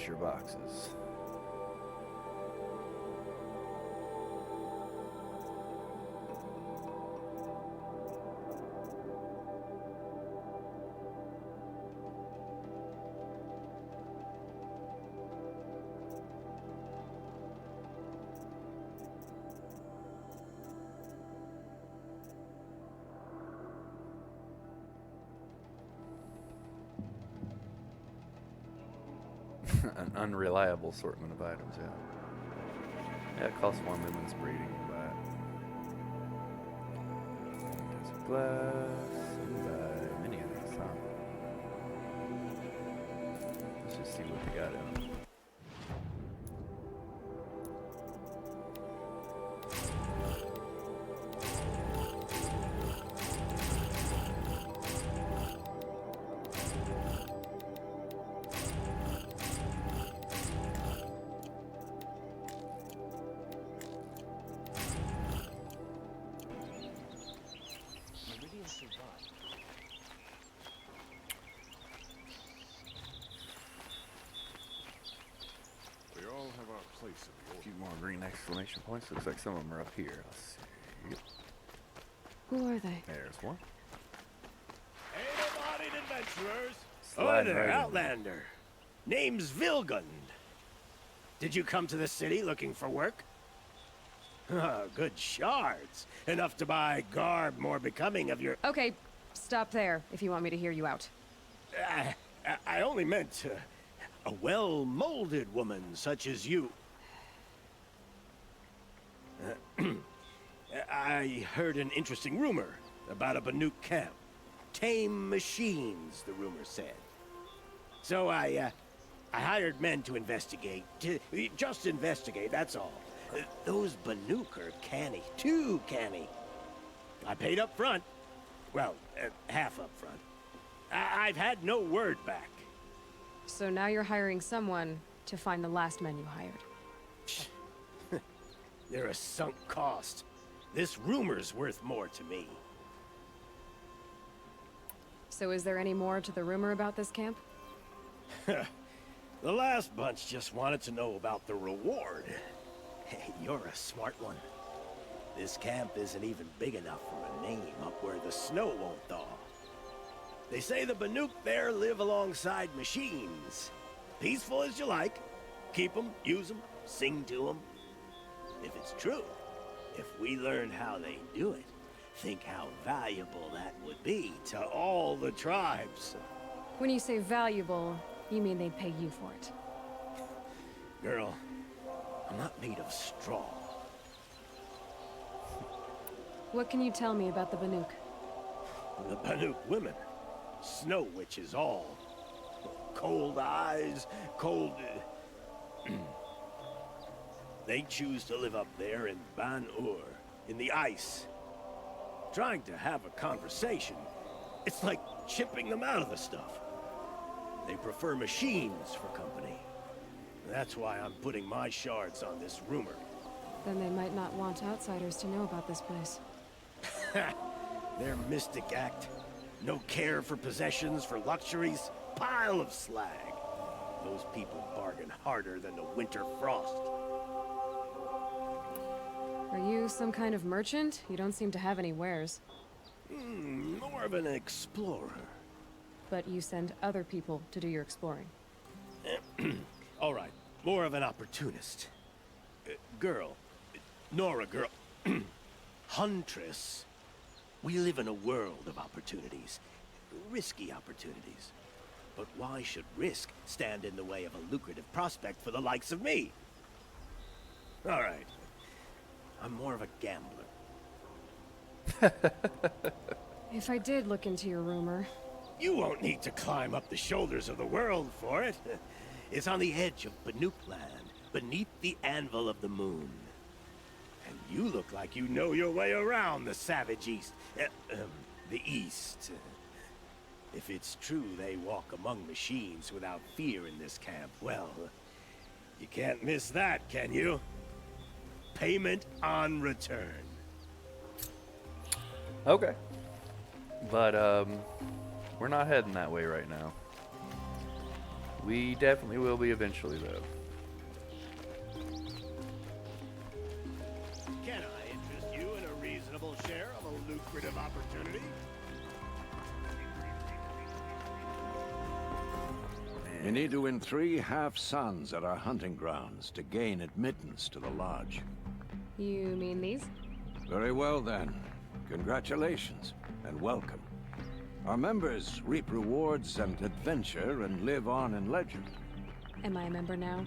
your boxes. An unreliable assortment of items, yeah. Yeah, it costs 1 million breeding to buy it. Desert glass, and buy many of these, huh? Let's just see what they got in them. Meridian survived. We all have our place in the A order. few more green exclamation points. Looks like some of them are up here. Let's see. Who are they? There's one. Able-bodied adventurers! Slide there, right in. Outlander. Name's Vilgund. Did you come to the city looking for work? Ah, good shards. Enough to buy garb more becoming of your... Okay, stop there if you want me to hear you out. I only meant a well-molded woman such as you. I heard an interesting rumor about a Banuk camp. Tame machines, the rumor said. So I hired men to investigate. Just investigate, that's all. Those Banuk are canny. Too canny. I paid up front. Well, half up front. I've had no word back. So now you're hiring someone to find the last men you hired. They're a sunk cost. This rumor's worth more to me. So is there any more to the rumor about this camp? The last bunch just wanted to know about the reward. Hey, you're a smart one. This camp isn't even big enough for a name up where the snow won't thaw. They say the Banuk there live alongside machines. Peaceful as you like. Keep them, use them, sing to them. If it's true, if we learned how they do it, think how valuable that would be to all the tribes. When you say valuable, you mean they'd pay you for it. Girl, I'm not made of straw. What can you tell me about the Banuk? The Banuk women. Snow witches all. Cold eyes, cold... They choose to live up there in Ban-Ur, in the ice. Trying to have a conversation, it's like chipping them out of the stuff. They prefer machines for company. That's why I'm putting my shards on this rumor. Then they might not want outsiders to know about this place. Their mystic act. No care for possessions, for luxuries. Pile of slag. Those people bargain harder than the winter frost. Are you some kind of merchant? You don't seem to have any wares. More of an explorer. But you send other people to do your exploring. All right, more of an opportunist. Girl. Nora girl. Huntress. We live in a world of opportunities. Risky opportunities. But why should risk stand in the way of a lucrative prospect for the likes of me? All right. I'm more of a gambler. If I did look into your rumor, You won't need to climb up the shoulders of the world for it. It's on the edge of Banuk land, beneath the anvil of the moon. And you look like you know your way around the savage east. The east. If it's true they walk among machines without fear in this camp, well, you can't miss that, can you? Payment on return. Okay. But, we're not heading that way right now. We definitely will be eventually, though. Can I interest you in a reasonable share of a lucrative opportunity? You need to win 3 half-suns at our hunting grounds to gain admittance to the lodge. You mean these? Very well then. Congratulations, and welcome. Our members reap rewards and adventure and live on in legend. Am I a member now?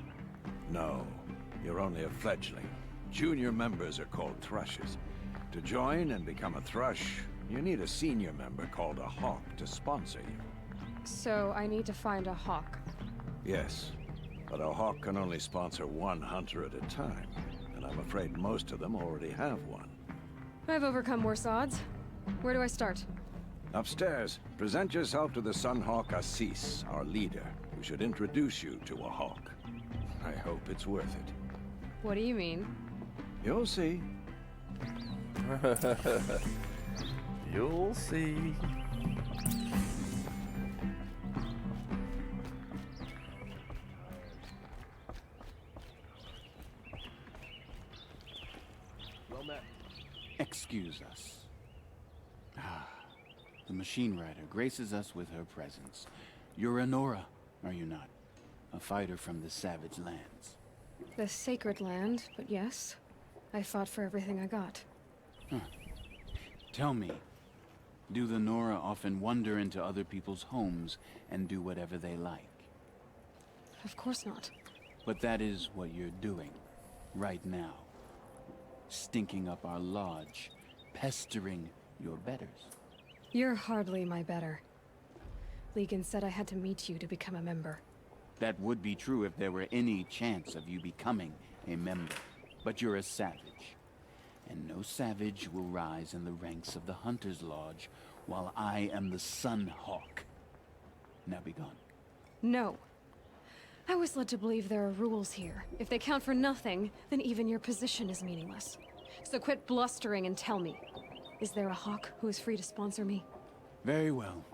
No, you're only a fledgling. Junior members are called thrushes. To join and become a thrush, you need a senior member called a hawk to sponsor you. So I need to find a hawk. Yes, but a hawk can only sponsor 1 hunter at a time, and I'm afraid most of them already have one. I've overcome worse odds. Where do I start? Upstairs, present yourself to the Sunhawk Assis, our leader, who should introduce you to a hawk. I hope it's worth it. What do you mean? You'll see. You'll see. Well met. Excuse us. The machine rider graces us with her presence. You're Anora, are you not? A fighter from the Savage Lands. The sacred land, but yes. I fought for everything I got. Tell me, do the Nora often wander into other people's homes and do whatever they like? Of course not. But that is what you're doing, right now. Stinking up our lodge, pestering your betters. You're hardly my better. Legan said I had to meet you to become a member. That would be true if there were any chance of you becoming a member. But you're a savage. And no savage will rise in the ranks of the Hunter's Lodge while I am the Sun Hawk. Now be gone. No. I was led to believe there are rules here. If they count for nothing, then even your position is meaningless. So quit blustering and tell me. Is there a hawk who is free to sponsor me? Very well.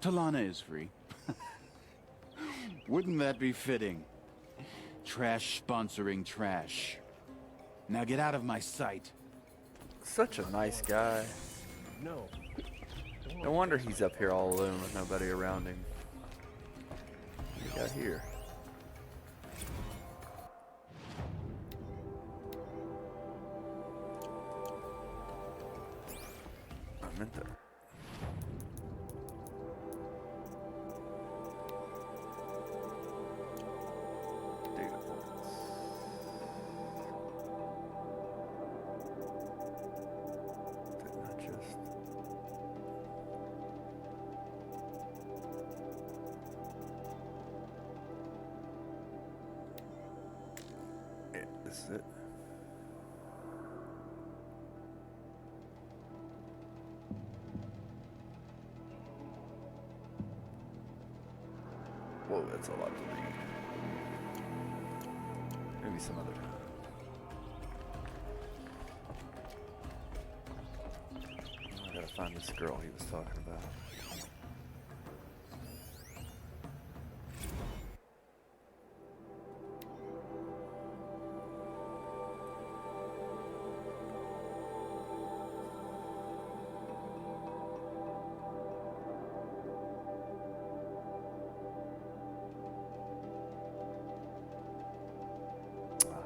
Talana is free. Wouldn't that be fitting? Trash sponsoring trash. Now get out of my sight. Such a nice guy. No. No wonder he's up here all alone with nobody around him. What do we got here? I meant that. Data points. Didn't I just... Yeah, this is it. Whoa, that's a lot to read. Maybe some other time. I gotta find this girl he was talking about.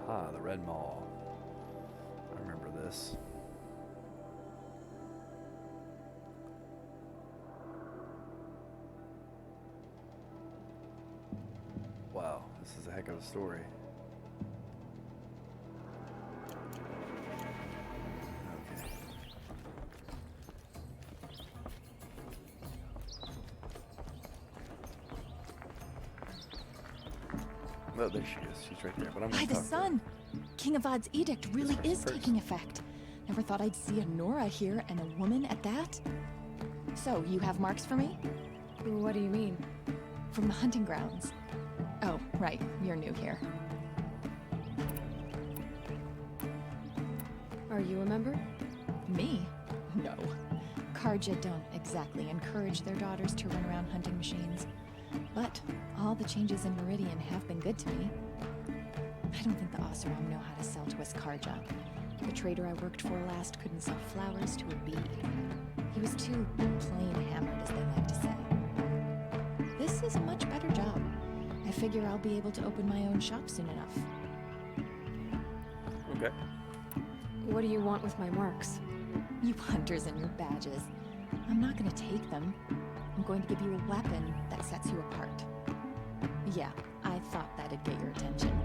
Aha, the Red Mall. I remember this. Wow, this is a heck of a story. Okay. Oh, there she is. She's right there. But I'm By gonna the talk to her. sun! King Avad's edict really This is first. taking effect. Never thought I'd see a Nora here and a woman at that. So, you have marks for me? What do you mean? From the hunting grounds. Oh, right. You're new here. Are you a member? Me? No. Karja don't exactly encourage their daughters to run around hunting machines. But all the changes in Meridian have been good to me. I don't think the Oseram know how to sell to us Karja. The trader I worked for last couldn't sell flowers to a bee. He was too plain hammered, as they like to say. This is a much better job. I figure I'll be able to open my own shop soon enough. Okay. What do you want with my marks? You hunters and your badges. I'm not gonna take them. I'm going to give you a weapon that sets you apart. Yeah, I thought that'd get your attention.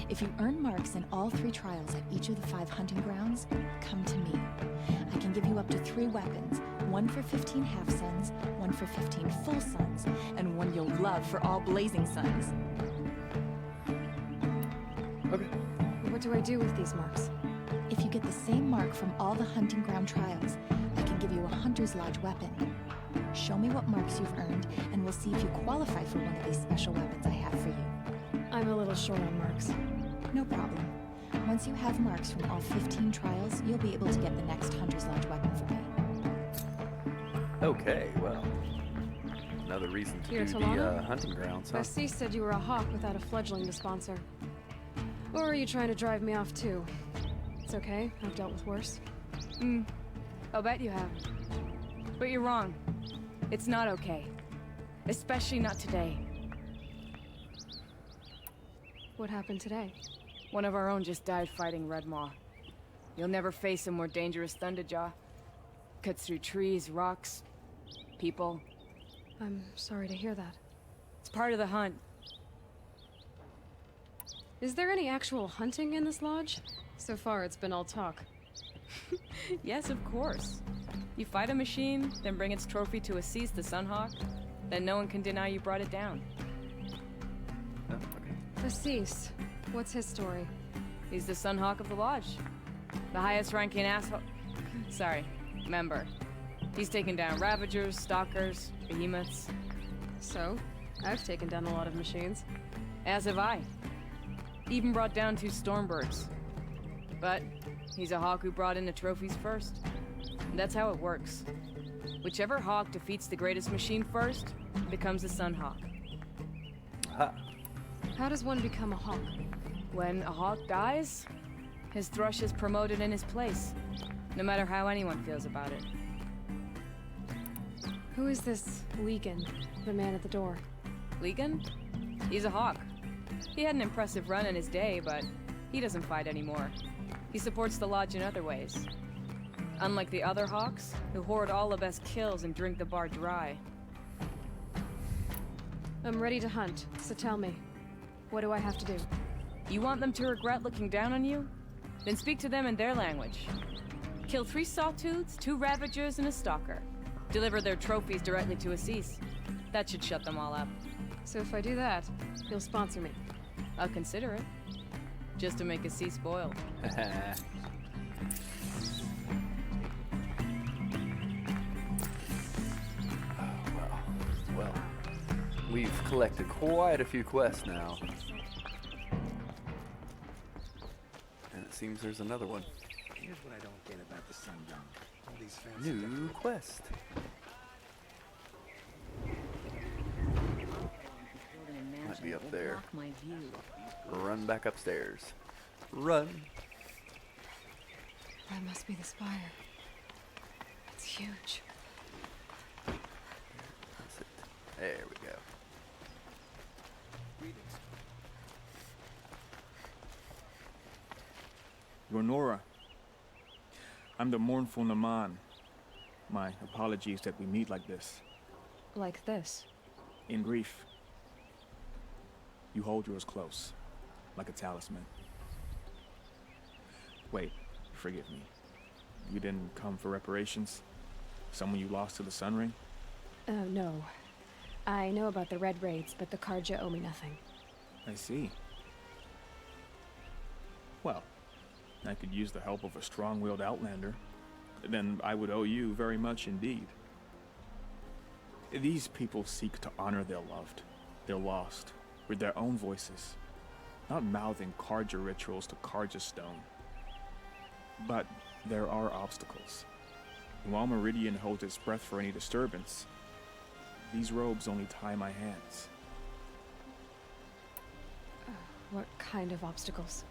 If you earn marks in all 3 trials at each of the 5 hunting grounds, come to me. I can give you up to 3 weapons, one for 15 half-suns, one for 15 full suns, and one you'll love for all blazing suns. Okay. What do I do with these marks? If you get the same mark from all the hunting ground trials, I can give you a Hunter's Lodge weapon. Show me what marks you've earned, and we'll see if you qualify for one of these special weapons I have for you. I'm a little short on marks. No problem. Once you have marks from all 15 trials, you'll be able to get the next Hunter's Lodge weapon for me. Okay, well. Another reason to Here, do Solana? the hunting grounds, huh? Bassi said you were a hawk without a fledgling to sponsor. Or are you trying to drive me off too? It's okay, I've dealt with worse. I'll bet you have. But you're wrong. It's not okay. Especially not today. What happened today? One of our own just died fighting Red Maw. You'll never face a more dangerous Thunderjaw. Cuts through trees, rocks, people. I'm sorry to hear that. It's part of the hunt. Is there any actual hunting in this lodge? So far, it's been all talk. Yes, of course. You fight a machine, then bring its trophy to Assis the Sunhawk, then no one can deny you brought it down. Oh, okay. Assis, what's his story? He's the Sunhawk of the Lodge. The highest ranking asshole... Sorry, member. He's taken down Ravagers, Stalkers, Behemoths. So, I've taken down a lot of machines. As have I. Even brought down 2 Stormbirds. But he's a hawk who brought in the trophies first. And that's how it works. Whichever hawk defeats the greatest machine first becomes a Sunhawk. Aha. How does one become a hawk? When a hawk dies, his thrush is promoted in his place, no matter how anyone feels about it. Who is this Legan, the man at the door? Legan? He's a hawk. He had an impressive run in his day, but he doesn't fight anymore. He supports the lodge in other ways. Unlike the other hawks, who hoard all the best kills and drink the bar dry. I'm ready to hunt, so tell me. What do I have to do? You want them to regret looking down on you? Then speak to them in their language. Kill 3 Sawtooths, 2 Ravagers, and a Stalker. Deliver their trophies directly to Assis. That should shut them all up. So if I do that, you'll sponsor me. I'll consider it. Just to make Assis spoiled. Well, we've collected quite a few quests now. And it seems there's another one. Here's what I don't get about the Sun Young. All these fancy New quest. Might be up there. Run back upstairs. Run. That must be the spire. It's huge. That's it. There we go. You're Nora. I'm the mournful Naman. My apologies that we meet like this. Like this. In grief. You hold yours close, like a talisman. Wait, forgive me. You didn't come for reparations? Someone you lost to the Sun Ring? No. I know about the Red Raids, but the Karja owe me nothing. I see. Well, I could use the help of a strong-willed outlander. Then I would owe you very much indeed. These people seek to honor their loved, their lost, with their own voices, not mouthing Karja rituals to Karja stone. But there are obstacles. While Meridian holds its breath for any disturbance, these robes only tie my hands. What kind of obstacles?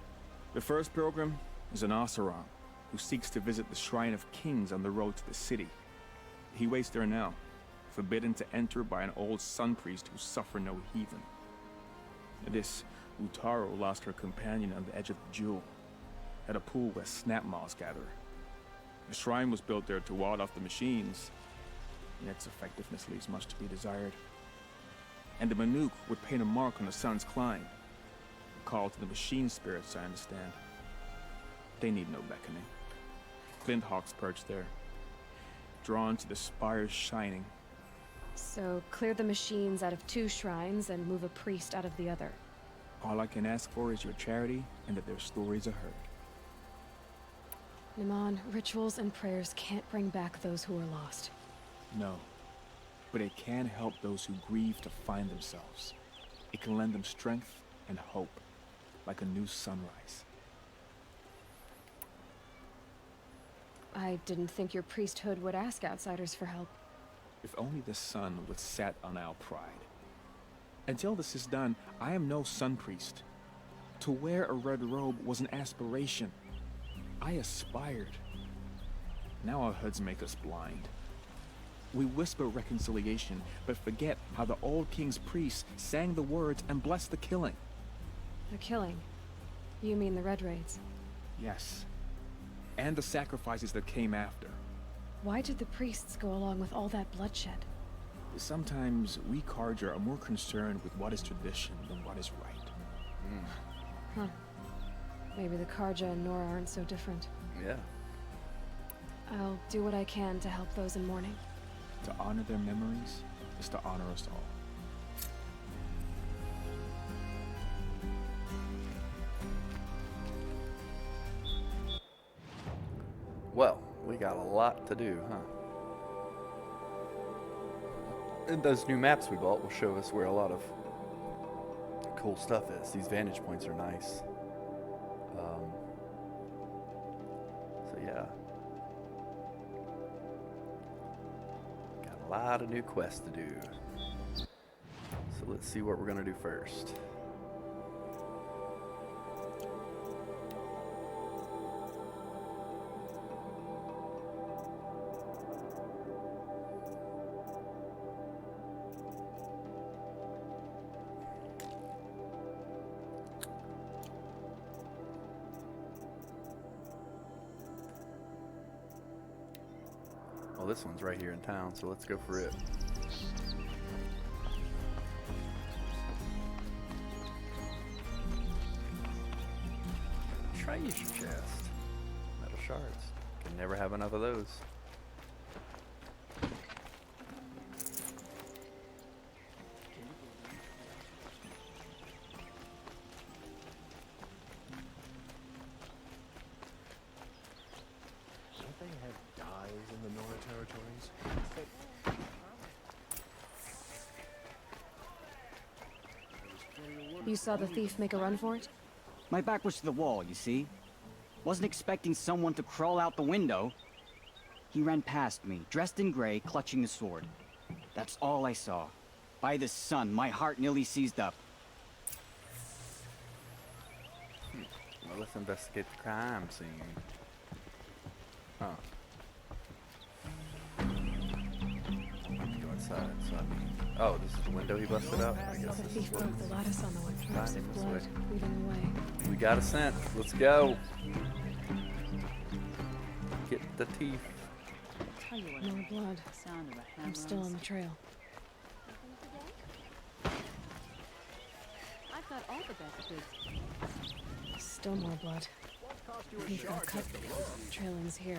The first pilgrim is an Oseram who seeks to visit the Shrine of Kings on the road to the city. He waits there now, forbidden to enter by an old sun priest who suffer no heathen. This Utaro lost her companion on the edge of the Jewel, at a pool where snap moths gather. The shrine was built there to ward off the machines, yet its effectiveness leaves much to be desired. And the Manuk would paint a mark on the sun's climb, a call to the machine spirits, I understand. They need no beckoning. Flint hawks perch there, drawn to the spire's shining. So, clear the machines out of 2 shrines and move a priest out of the other. All I can ask for is your charity and that their stories are heard. Niman, rituals and prayers can't bring back those who are lost. No, but it can help those who grieve to find themselves. It can lend them strength and hope, like a new sunrise. I didn't think your priesthood would ask outsiders for help. If only the sun would set on our pride. Until this is done, I am no sun priest. To wear a red robe was an aspiration. I aspired. Now our hoods make us blind. We whisper reconciliation, but forget how the old king's priests sang the words and blessed the killing. The killing? You mean the Red Raids? Yes. And the sacrifices that came after. Why did the priests go along with all that bloodshed? Sometimes we Carja are more concerned with what is tradition than what is right. Huh. Maybe the Carja and Nora aren't so different. Yeah. I'll do what I can to help those in mourning. To honor their memories is to honor us all. Well, we got a lot to do, huh? And those new maps we bought will show us where a lot of cool stuff is. These vantage points are nice. So yeah. Got a lot of new quests to do. So let's see what we're gonna do first. Well, this one's right here in town, so let's go for it. Treasure chest. Metal shards. Can never have enough of those. Don't they have dyes in the Nora territories? You saw the thief make a run for it? My back was to the wall, you see? Wasn't expecting someone to crawl out the window. He ran past me, dressed in gray, clutching a sword. That's all I saw. By the sun, my heart nearly seized up. Well, let's investigate the crime scene. Huh. Go inside, so I mean... Oh, this is the window he busted out? I guess The this thief is what broke the lattice on the way. Drips Fine, of this blood, way. leading the way. we got a scent. Let's go. Get the teeth. Tell you what, More blood. sound of a hammer I'm still on the trail. I've got all the best goods. Still more blood. Thief got cut. Trail ends here.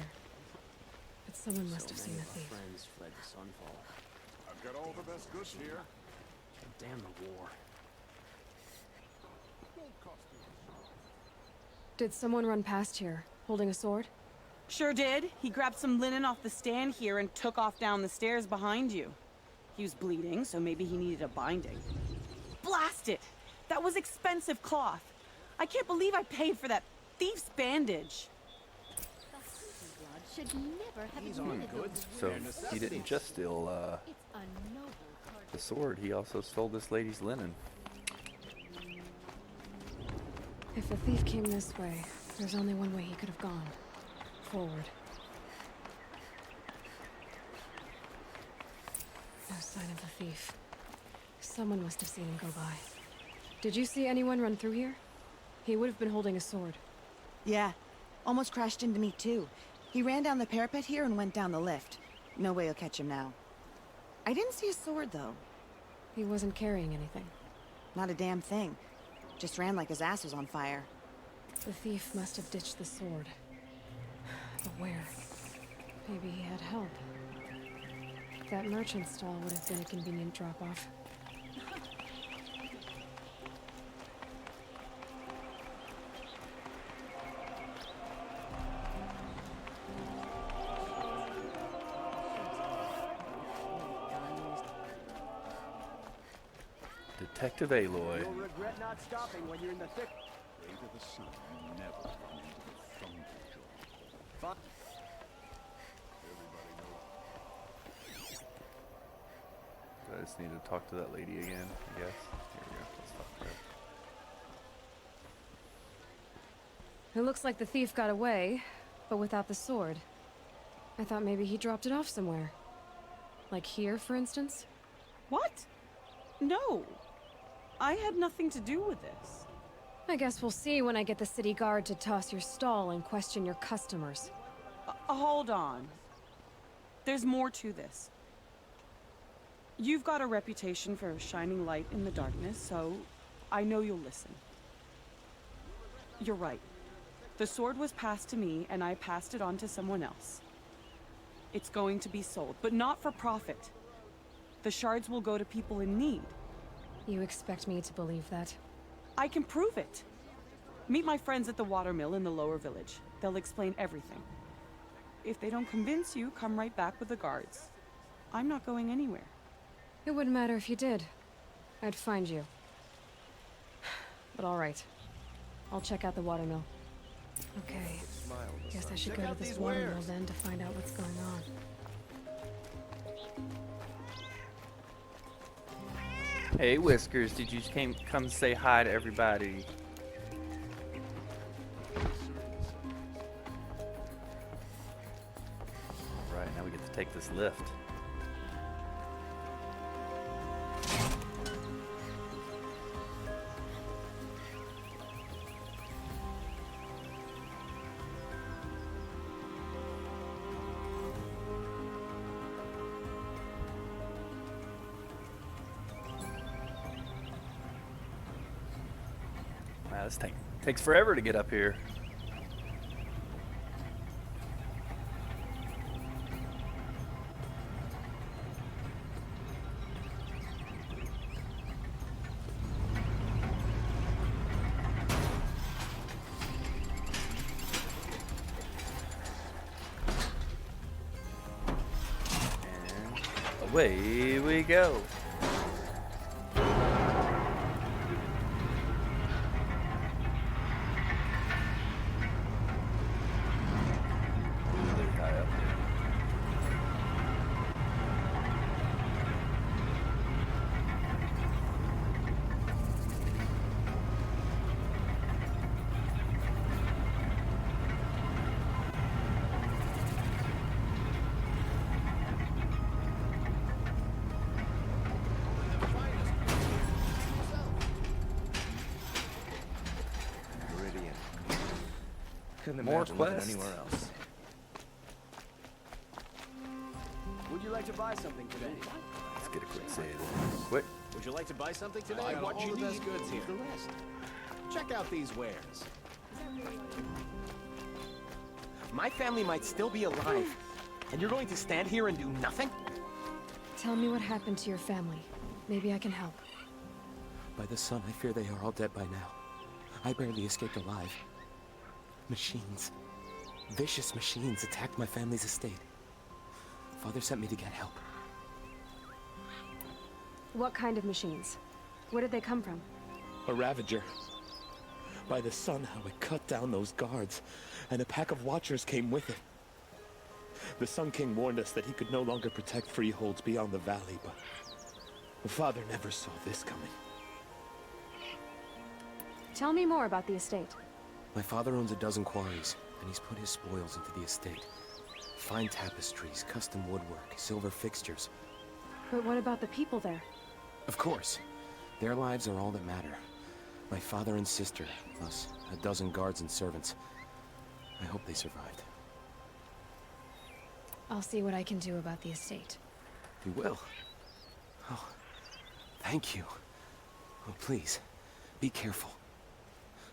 But someone must have seen the thief. Friends fled to Sunfall. I've got all the best goods here. Damn the war. Did someone run past here, holding a sword? Sure did. He grabbed some linen off the stand here and took off down the stairs behind you. He was bleeding, so maybe he needed a binding. Blast it! That was expensive cloth. I can't believe I paid for that thief's bandage. Should never have He's on good. So he didn't just steal It's a noble card. the sword, he also stole this lady's linen. If the thief came this way, there's only one way he could have gone. Forward. No sign of the thief. Someone must have seen him go by. Did you see anyone run through here? He would have been holding a sword. Yeah. Almost crashed into me, too. He ran down the parapet here and went down the lift. No way I'll catch him now. I didn't see a sword, though. He wasn't carrying anything. Not a damn thing. Just ran like his ass was on fire. The thief must have ditched the sword. But where? Maybe he had help. That merchant stall would have been a convenient drop-off. Detective Aloy. You'll regret not stopping when you're in the thick. Way to the sun, you never run into the Thunderjaw. Fun. Everybody knows. I just need to talk to that lady again, I guess. Here we go. Let's talk to her. It looks like the thief got away, but without the sword. I thought maybe he dropped it off somewhere. Like here, for instance? What? No. I had nothing to do with this. I guess we'll see when I get the city guard to toss your stall and question your customers. Hold on. There's more to this. You've got a reputation for shining light in the darkness, so I know you'll listen. You're right. The sword was passed to me, and I passed it on to someone else. It's going to be sold, but not for profit. The shards will go to people in need. You expect me to believe that? I can prove it. Meet my friends at the watermill in the lower village. They'll explain everything. If they don't convince you, come right back with the guards. I'm not going anywhere. It wouldn't matter if you did. I'd find you. But all right. I'll check out the watermill. Okay. Guess I should go to this watermill then to find out what's going on. Hey, Whiskers, did you come say hi to everybody? Alright, now we get to take this lift. Wow, this thing takes forever to get up here. And away we go. More quests. Anywhere else. Would you like to buy something today? Let's get a quick save. Quick. Would you like to buy something today? I got What all you the need, best goods leave here. the rest. Check out these wares. My family might still be alive, and you're going to stand here and do nothing? Tell me what happened to your family. Maybe I can help. By the sun, I fear they are all dead by now. I barely escaped alive. Machines. Vicious machines attacked my family's estate. Father sent me to get help. What kind of machines? Where did they come from? A Ravager. By the sun, how it cut down those guards, and a pack of watchers came with it. The Sun King warned us that he could no longer protect freeholds beyond the valley, but Father never saw this coming. Tell me more about the estate. My father owns a dozen quarries, and he's put his spoils into the estate. Fine tapestries, custom woodwork, silver fixtures. But what about the people there? Of course. Their lives are all that matter. My father and sister, plus a dozen guards and servants. I hope they survived. I'll see what I can do about the estate. You will? Oh, thank you. Oh, please, be careful.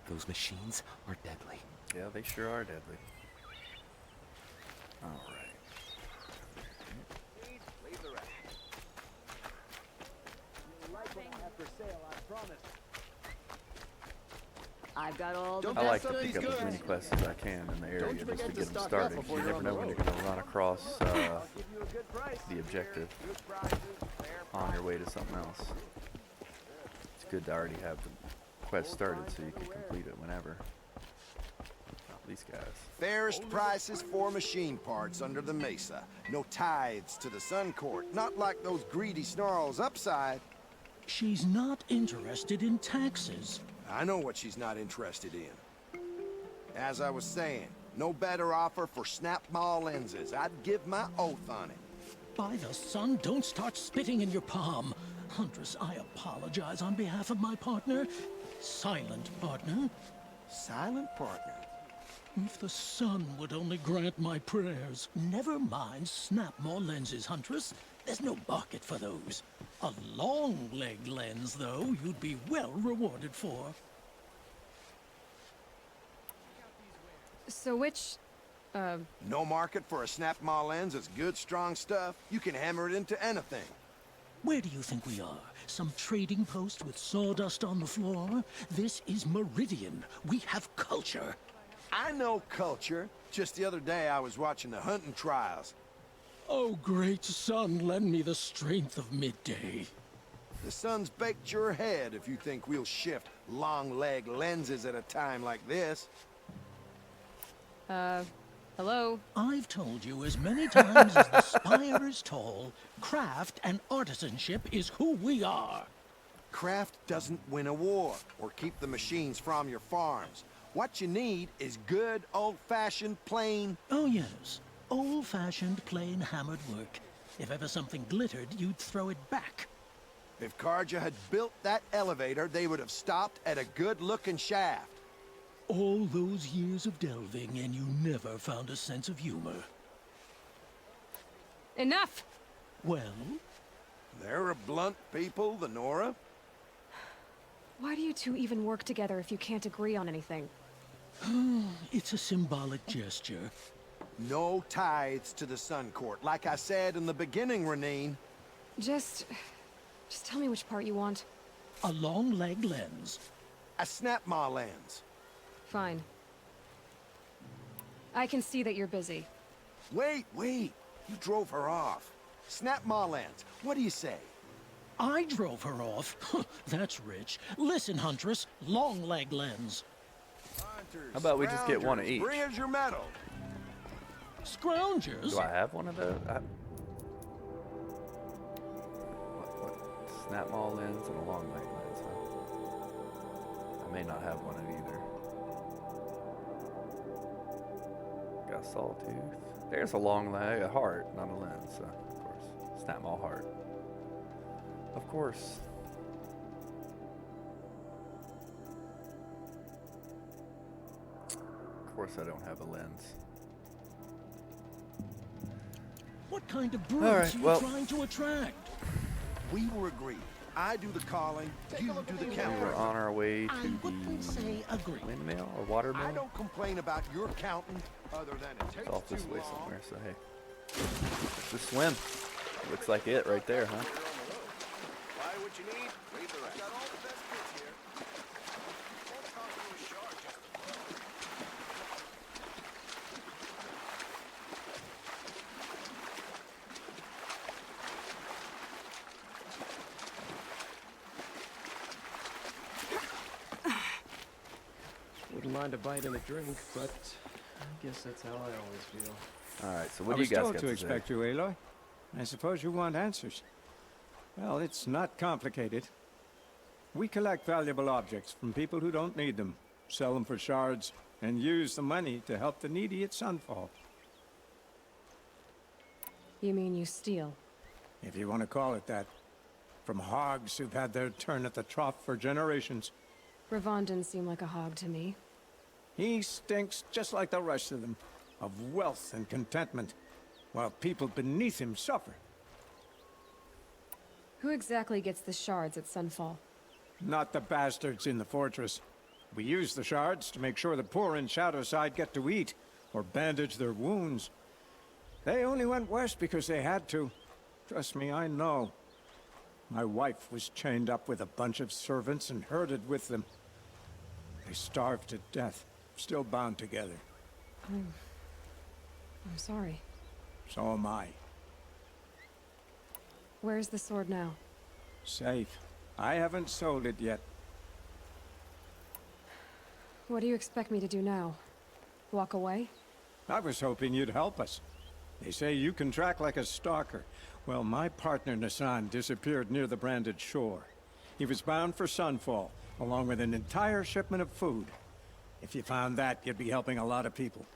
Those machines are deadly. Yeah, they sure are deadly. All right. Leave the rest. You'll like what I have for sale, I promise. I've got all the I like to pick up as many quests as I can in the area just to get them started. You never know when you're going to run across the objective on your way to something else. It's good to already have the quest started so you can complete it whenever. These guys. Fairest prices for machine parts under the Mesa. No tithes to the Sun Court. Not like those greedy snarls upside. She's not interested in taxes. I know what she's not interested in. As I was saying, no better offer for snap-maw lenses. I'd give my oath on it. By the sun, don't start spitting in your palm. Huntress, I apologize on behalf of my partner. Silent partner. Silent partner? If the sun would only grant my prayers. Never mind snap-maw lenses, Huntress. There's no market for those. A long-leg lens, though, you'd be well rewarded for. So which, No market for a snap-maw lens is good, strong stuff. You can hammer it into anything. Where do you think we are? Some trading post with sawdust on the floor? This is Meridian. We have culture. I know culture. Just the other day I was watching the hunting trials. Oh, great sun, lend me the strength of midday. The sun's baked your head if you think we'll shift long-leg lenses at a time like this. Hello? I've told you as many times as the spire is tall, craft and artisanship is who we are. Craft doesn't win a war or keep the machines from your farms. What you need is good, old-fashioned, plain... Oh, yes. Old-fashioned, plain hammered work. If ever something glittered, you'd throw it back. If Carja had built that elevator, they would have stopped at a good-looking shaft. All those years of delving, and you never found a sense of humor. Enough! Well? They're a blunt people, the Nora. Why do you two even work together if you can't agree on anything? It's a symbolic gesture. No tithes to the Sun Court. Like I said in the beginning, Renine. Just tell me which part you want. A long-leg lens. A snap-maw lens. Fine. I can see that you're busy. Wait. You drove her off. Snap-maw lens. What do you say? I drove her off? That's rich. Listen, Huntress. Long-leg lens. How about we just get one of each? Bring us your medal. Scroungers? Do I have one of those? What? Snap-maw lens and a long leg lens, huh? I may not have one of either. Got a sawtooth. There's a long leg, a heart, not a lens, so of course. Snap-maw heart. Of course. Of course I don't have a lens. What kind of brutes right, are you well, trying to attract? We were agreed. I do the calling, you do the We counting. were on our way I to wouldn't say agree. the windmill or watermill. I don't complain about your counting, other than it takes It's off this too way long. somewhere, so hey. Just swim. Looks like it right there, huh? Buy what you need, leave the rest. Got all the best kids here. Won't cost you a shard just to play. Wouldn't mind a bite and a drink, but I guess that's how I always feel. Alright, so what I do you was guys told got to to expect say? you, Aloy. I suppose you want answers. Well, it's not complicated. We collect valuable objects from people who don't need them, sell them for shards, and use the money to help the needy at Sunfall. You mean you steal? If you want to call it that. From hogs who've had their turn at the trough for generations. Ravon didn't seem like a hog to me. He stinks just like the rest of them, of wealth and contentment, while people beneath him suffer. Who exactly gets the shards at Sunfall? Not the bastards in the fortress. We use the shards to make sure the poor in Shadowside get to eat, or bandage their wounds. They only went west because they had to. Trust me, I know. My wife was chained up with a bunch of servants and herded with them. They starved to death, still bound together. I'm sorry. So am I. Where's the sword now? Safe. I haven't sold it yet. What do you expect me to do now? Walk away? I was hoping you'd help us. They say you can track like a stalker. Well, my partner Nassan disappeared near the Branded Shore. He was bound for Sunfall, along with an entire shipment of food. If you found that, you'd be helping a lot of people.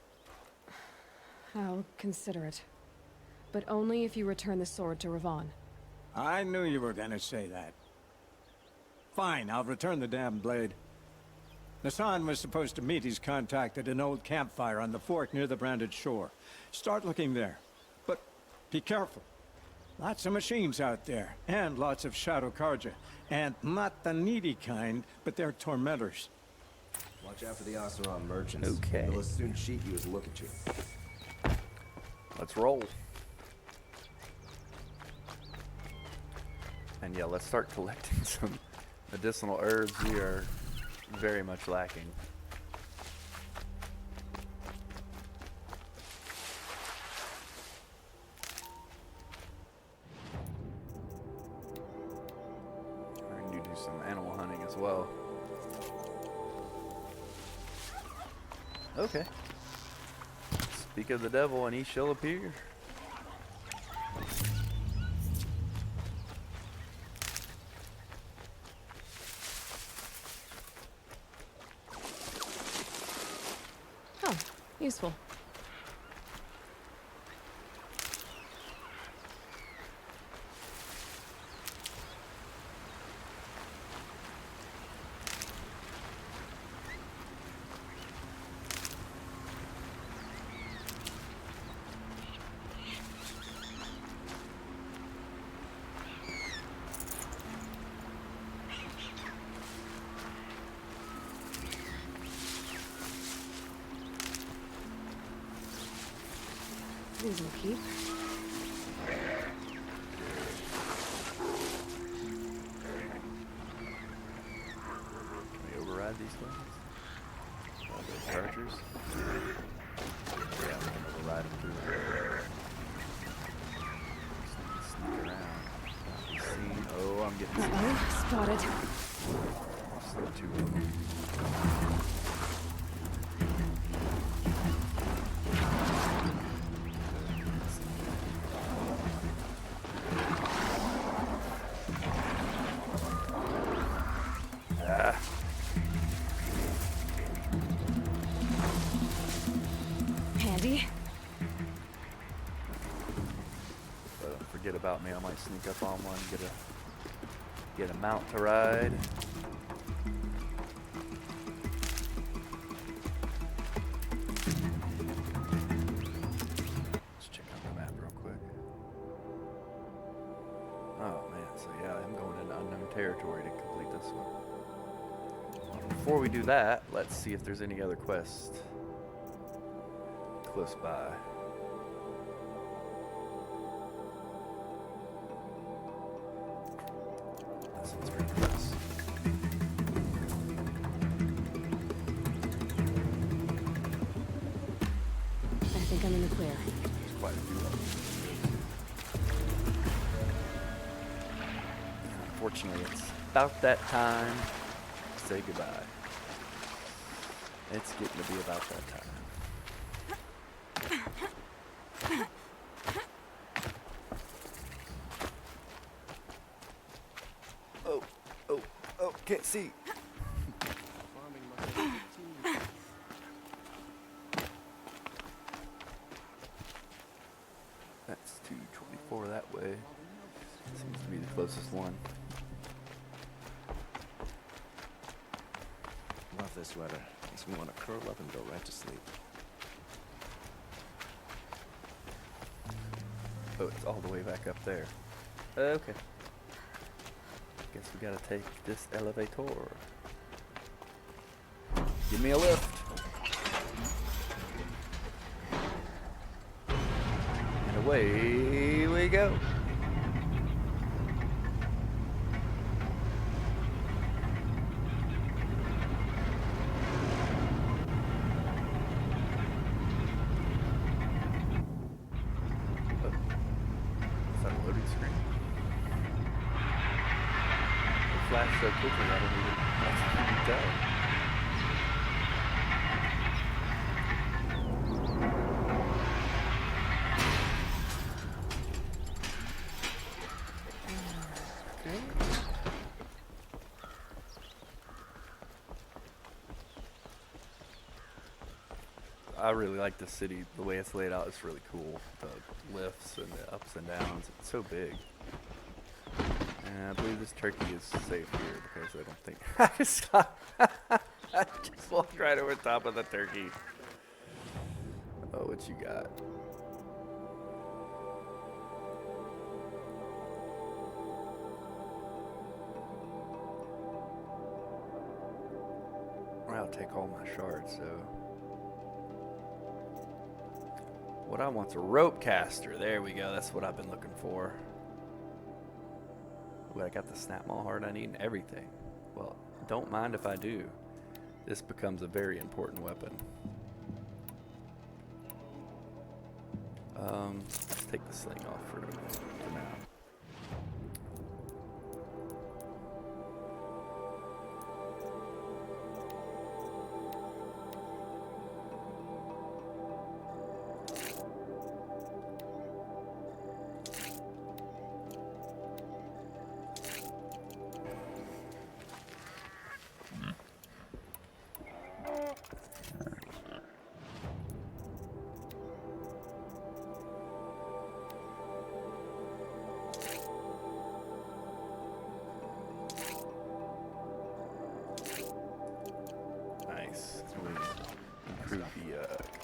I'll consider it. But only if you return the sword to Ravon. I knew you were gonna say that. Fine, I'll return the damn blade. Nassan was supposed to meet his contact at an old campfire on the fork near the Branded Shore. Start looking there. But be careful. Lots of machines out there, and lots of Shadow Karja. And not the needy kind, but they're tormentors. Watch out for the Oseram merchants. Okay. They'll as soon cheat you as look at you. Let's roll. And yeah, let's start collecting some medicinal herbs. We are very much lacking. I need to do some animal hunting as well. Okay. Speak of the devil and he shall appear. Oh, useful. These will keep. Can we override these things? All those chargers? Yeah, we can override them through. Just sneak around. Not be seen. Oh, I'm getting seen. Uh-oh, spotted. Still two of them. Handy. Don't forget about me. I might sneak up on one, get a mount to ride. Let's check out the map real quick. Oh man, so yeah, I'm going into unknown territory to complete this one. Before we do that, let's see if there's any other quests close by. That sounds pretty close. I think I'm in the clear. There's quite a few of them. Unfortunately, it's about that time to say goodbye. It's getting to be about that time. Oh, okay. seat. That's 224 that way. Seems to be the closest one. Love this weather. Makes me want to curl up and go right to sleep. Oh, it's all the way back up there. Okay. Guess we gotta take this elevator. Give me a lift. And away we go. Flash so quickly I don't even tell. I really like the city, the way it's laid out. It's really cool. The lifts and the ups and downs. It's so big. And I believe this turkey is safe here because I don't think I just walked right over top of the turkey. Oh, what you got? I'll take all my shards, so. What I want's a rope caster. There we go. That's what I've been looking for. Ooh, I got the snap maul heart I need and everything. Well, don't mind if I do. This becomes a very important weapon. Let's take the sling off for now.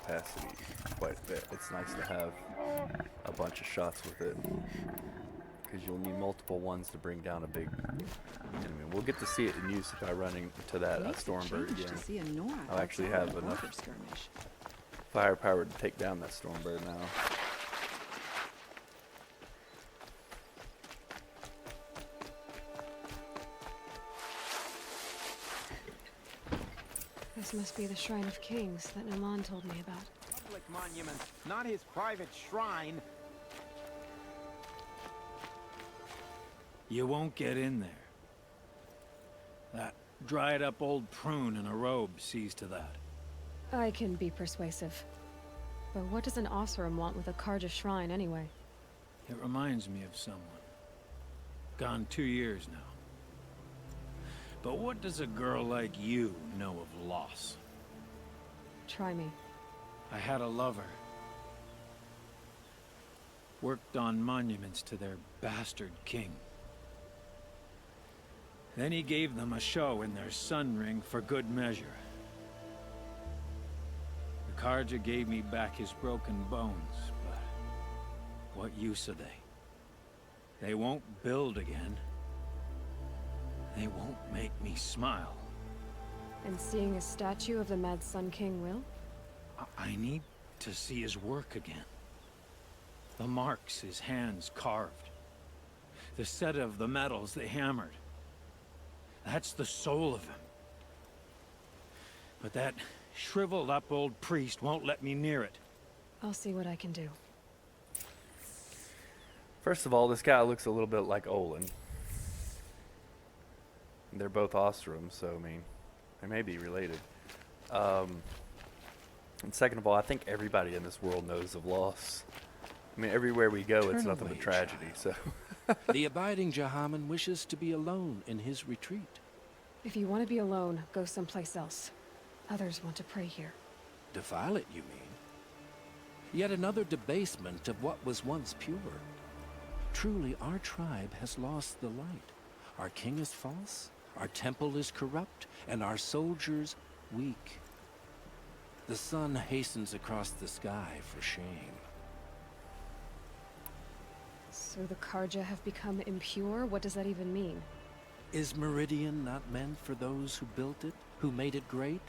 Capacity quite a bit. It's nice to have a bunch of shots with it because you'll need multiple ones to bring down a big enemy. We'll get to see it in use if I run into that Stormbird again. I'll actually have enough firepower to take down that Stormbird now. This must be the Shrine of Kings that Naman told me about. Public monument, not his private shrine. You won't get in there. That dried up old prune in a robe sees to that. I can be persuasive. But what does an Oseram want with a Carja shrine anyway? It reminds me of someone. Gone 2 years now. But what does a girl like you know of loss? Try me. I had a lover. Worked on monuments to their bastard king. Then he gave them a show in their sun ring for good measure. The Carja gave me back his broken bones, but what use are they? They won't build again. They won't make me smile. And seeing a statue of the Mad Sun King will? I need to see his work again. The marks his hands carved. The set of the metals they hammered. That's the soul of him. But that shriveled up old priest won't let me near it. I'll see what I can do. First of all, this guy looks a little bit like Olin. They're both Oseram, so I mean, they may be related. And second of all, I think everybody in this world knows of loss. I mean, everywhere we go, it's nothing but tragedy. So the abiding Jahaman wishes to be alone in his retreat. If you want to be alone, go someplace else. Others want to pray here. Defile it, you mean? Yet another debasement of what was once pure. Truly, our tribe has lost the light. Our king is false, our temple is corrupt, and our soldiers weak. The sun hastens across the sky for shame. So the Karja have become impure? What does that even mean? Is Meridian not meant for those who built it, who made it great?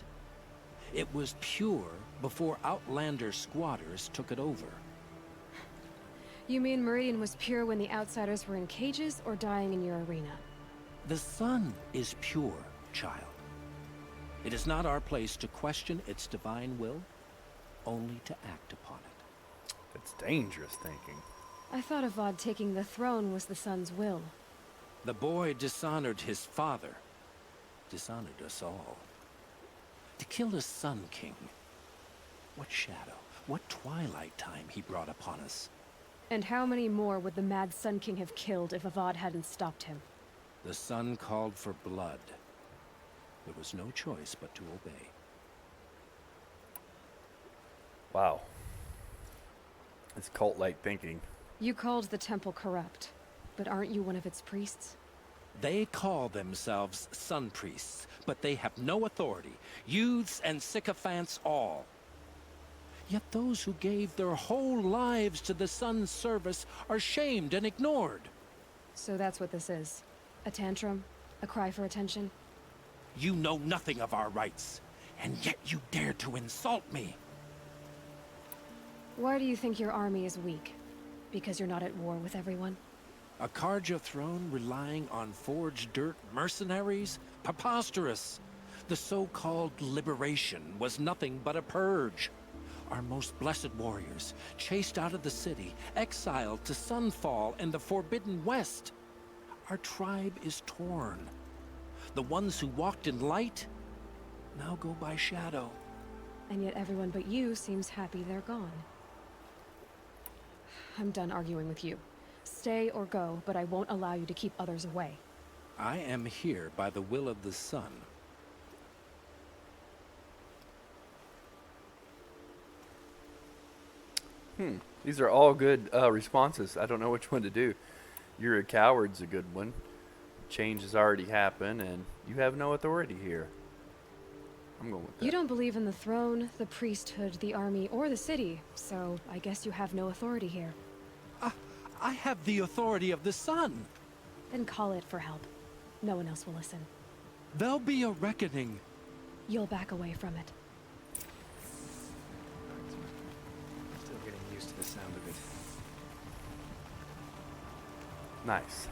It was pure before Outlander squatters took it over. You mean Meridian was pure when the outsiders were in cages or dying in your arena? The sun is pure, child. It is not our place to question its divine will, only to act upon it. It's dangerous thinking. I thought Avad taking the throne was the sun's will. The boy dishonored his father, dishonored us all. To kill a Sun King. What shadow, what twilight time he brought upon us. And how many more would the mad Sun King have killed if Avad hadn't stopped him? The sun called for blood. There was no choice but to obey. Wow. It's cult-like thinking. You called the temple corrupt, but aren't you one of its priests? They call themselves sun priests, but they have no authority. Youths and sycophants all. Yet those who gave their whole lives to the sun's service are shamed and ignored. So that's what this is. A tantrum? A cry for attention? You know nothing of our rights, and yet you dare to insult me. Why do you think your army is weak? Because you're not at war with everyone? A Karja throne relying on forged dirt mercenaries? Preposterous! The so-called liberation was nothing but a purge. Our most blessed warriors, chased out of the city, exiled to Sunfall and the Forbidden West. Our tribe is torn. The ones who walked in light now go by shadow. And yet everyone but you seems happy they're gone. I'm done arguing with you. Stay or go, but I won't allow you to keep others away. I am here by the will of the sun. These are all good responses. I don't know which one to do. You're a coward's a good one. Change has already happened, and you have no authority here. I'm going with that. You don't believe in the throne, the priesthood, the army, or the city, so I guess you have no authority here. I have the authority of the sun. Then call it for help. No one else will listen. There'll be a reckoning. You'll back away from it. Still getting used to the sound of it. Nice.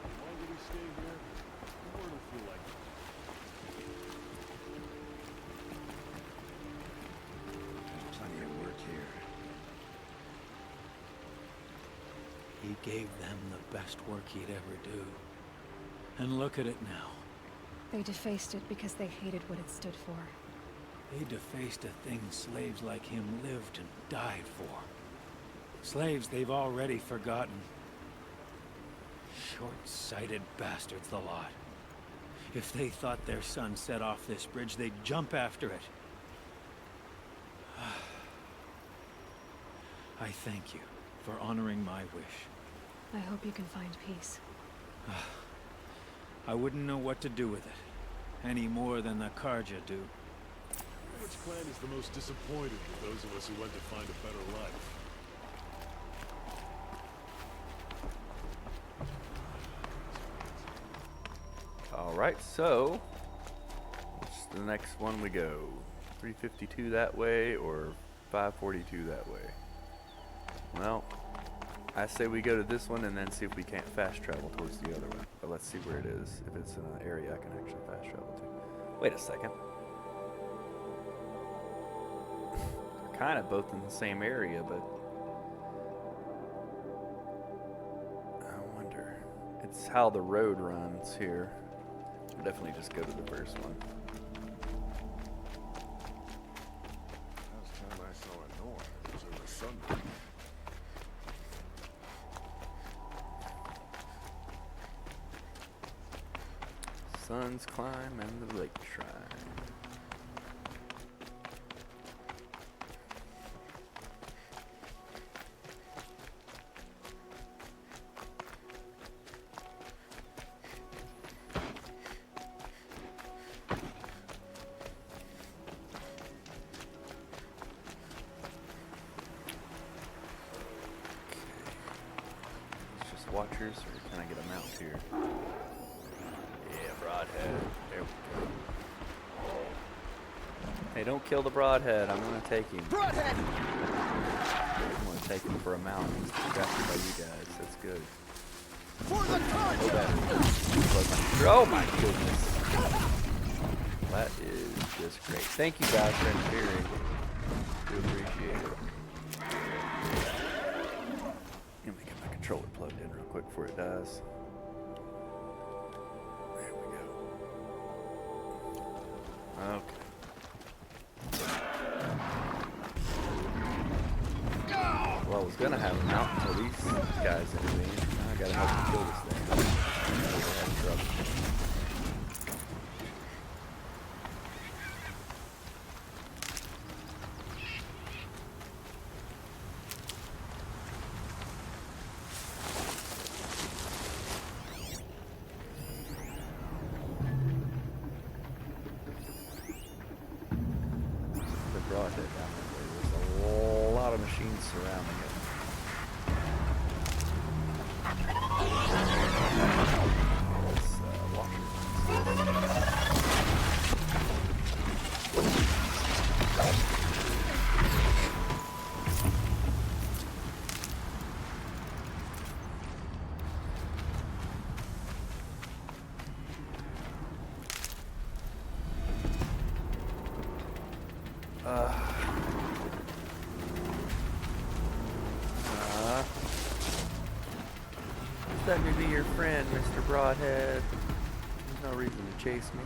Why would he stay here? The word will feel like Plenty of work here. He gave them the best work he'd ever do. And look at it now. They defaced it because they hated what it stood for. They defaced a thing slaves like him lived and died for. Slaves they've already forgotten. Short-sighted bastards, the lot. If they thought their son set off this bridge, they'd jump after it. I thank you for honoring my wish. I hope you can find peace. I wouldn't know what to do with it, any more than the Karja do. which clan is the most disappointed with those of us who went to find a better life? Alright, so what's the next one we go? 352 that way or 542 that way? Well, I say we go to this one and then see if we can't fast travel towards the other one. But let's see where it is, if it's in an area I can actually fast travel to. Wait a second. They're kind of both in the same area, but I wonder. It's how the road runs here. We'll definitely just go to the first one. Last time I saw a Nora, it was over Sunday. Sun's climb and the lake shrine. It's just watchers, or can I get a mount here? Yeah, broadhead. There we go. Hey, don't kill the broadhead. I'm gonna take him. Broadhead! I'm gonna take him for a mount. He's distracted by you guys. That's good. For the Oh my goodness. That is just great. Thank you guys for interfering. Do appreciate it. Let me get my controller plugged in real quick before it dies. There we go. Okay. Well, I was gonna have him out until these guys intervened. Now I gotta help him kill this thing. We're having trouble. The broadhead down there. There's a lot of machines surrounding it. Let's watch it. Let me be your friend, Mr. Broadhead. There's no reason to chase me.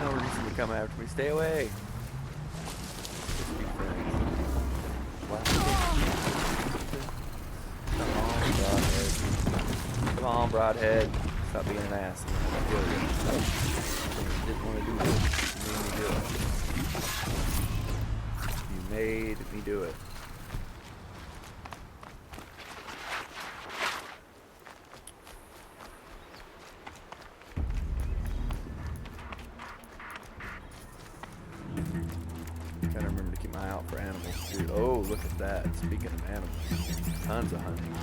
No reason to come after me. Stay away. Just be friends. Wow. Come on, Broadhead. Stop being an ass. I'll kill you. You didn't want to do it. You made me do it. You made me do it. Gotta remember to keep my eye out for animals too. Oh, look at that. Speaking of animals, tons of hunting.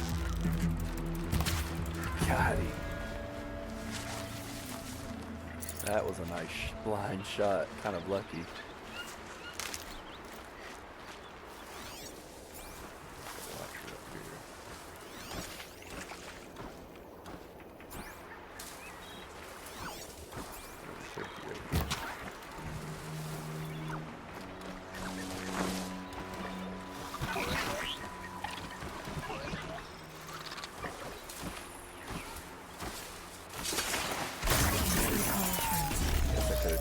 Got him. That was a nice blind shot. Kind of lucky. Watch her up here.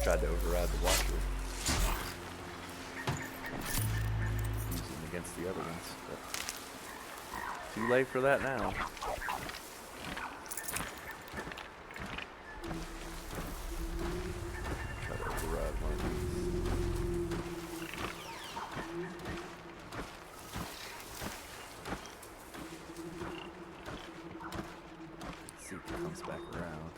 Tried to override the watcher. Using them against the other ones, but too late for that now. Try to override one of these. See if it comes back around.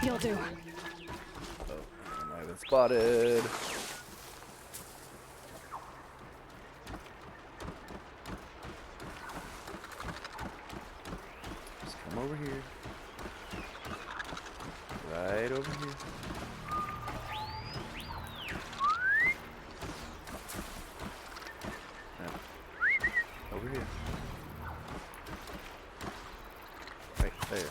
You'll do. Oh, I might have been spotted. Just come over here. Right over here. Now, over here. Right there.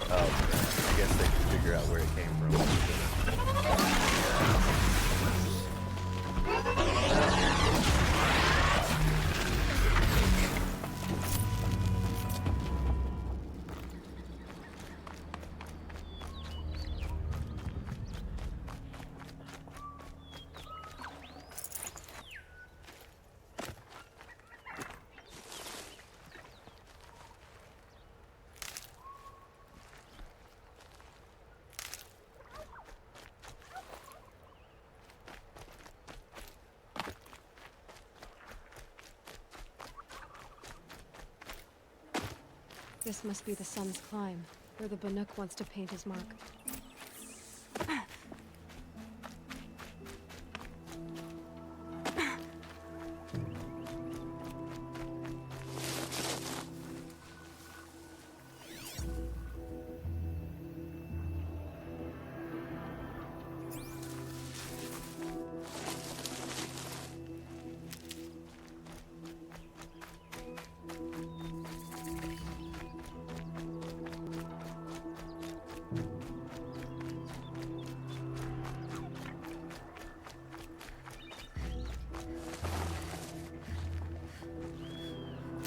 Oh, I guess they can figure out where it came from. This must be the sun's climb, where the Banuk wants to paint his mark.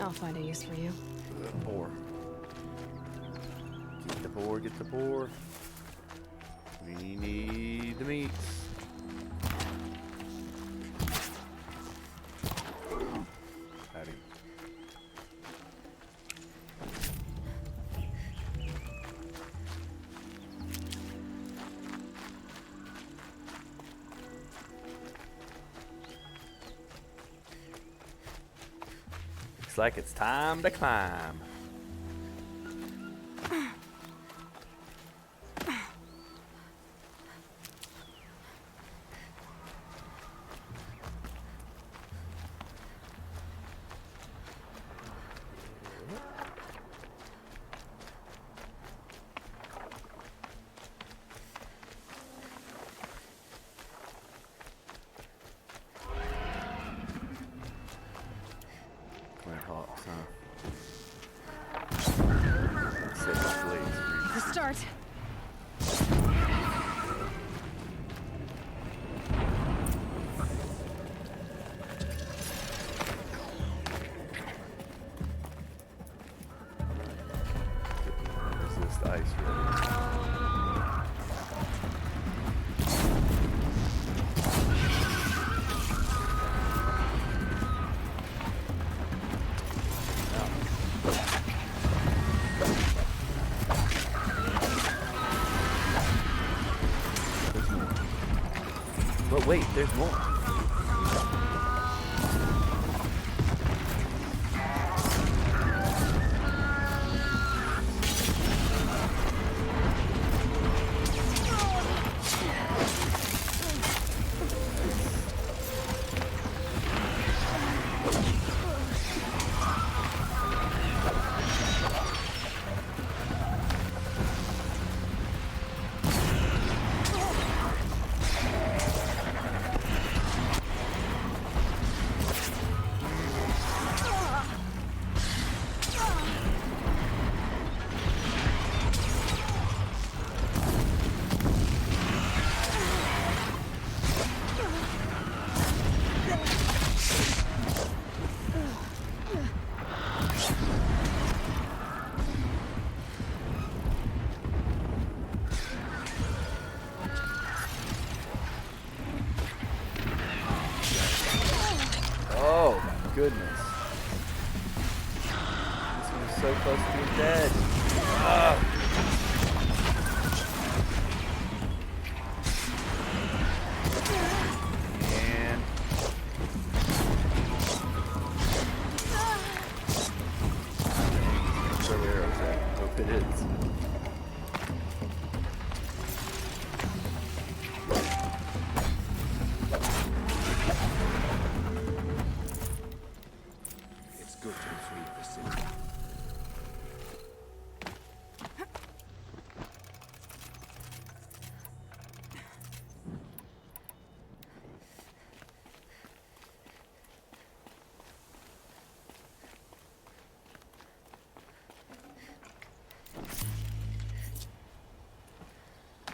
I'll find a use for you. Boar. Get the boar, get the boar. We need the meats. Howdy. Looks like it's time to climb. Hawks, huh? Set the blades free. The start. Resist ice ready. But wait, there's more. Oh my goodness. This one's so close to being dead. Ah. And throw arrows at it. Hope it is. It's good to be free of the city.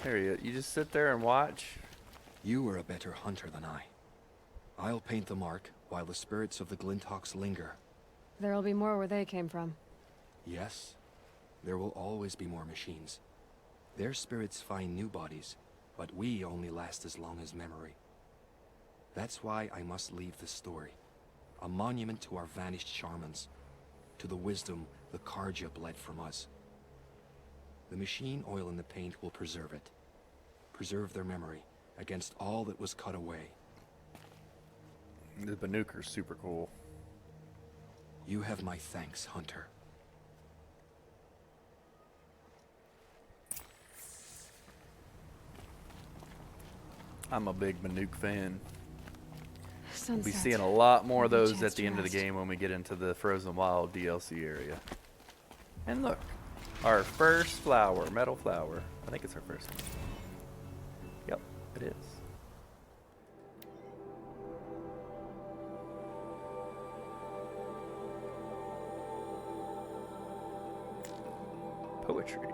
Harriet, you just sit there and watch? You are a better hunter than I. I'll paint the mark while the spirits of the Glinthawks linger. There'll be more where they came from. Yes, there will always be more machines. Their spirits find new bodies, but we only last as long as memory. That's why I must leave the story. A monument to our vanished shamans, to the wisdom the Carja bled from us. The machine oil in the paint will preserve it. Preserve their memory against all that was cut away. The Banuker's super cool. You have my thanks, Hunter. I'm a big Manuk fan. We'll be Sunset. seeing a lot more of Give me a those chance at the to end of the rest. game when we get into the Frozen Wild DLC area. And look, our first flower, metal flower. I think it's our first one. Yep, it is. Poetry.